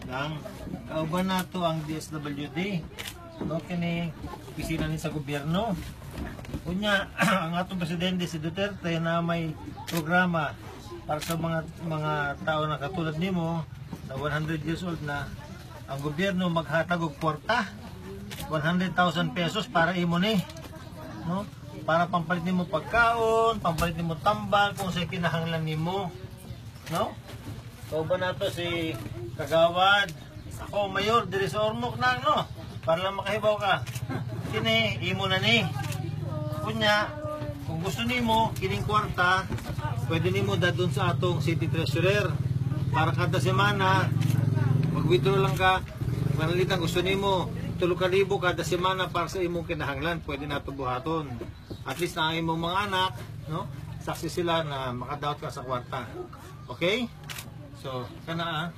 lang. Kauban na to ang DSWD. No, kini opisina ni sa gobyerno. Kunya, ang atong presidente si Duterte na may programa para sa mga tao na katulad nimo na 100 years old na, ang gobyerno maghatag og kwarta 100,000 pesos para imo ni, no? Para pampalit nimo pagkaon, pampalit nimo tambal kung sa kinahanglan nimo, no? Kauban nato si Kagawad, ako mayor diri sa Ormoc na, no? Para lang makahibaw ka. Kini imo na ni. Kunya, kung gusto nimo kining kwarta, pwede nimo dadun sa atong city treasurer para kada semana mag-withdraw lang ka. Manalitan gusto nimo 3,000 kada semana para sa imong kinahanglan, pwede nato buhaton. At least na ang imong mga anak, no? Saksi sila na makadaot ka sa kwarta. Okay? So, kana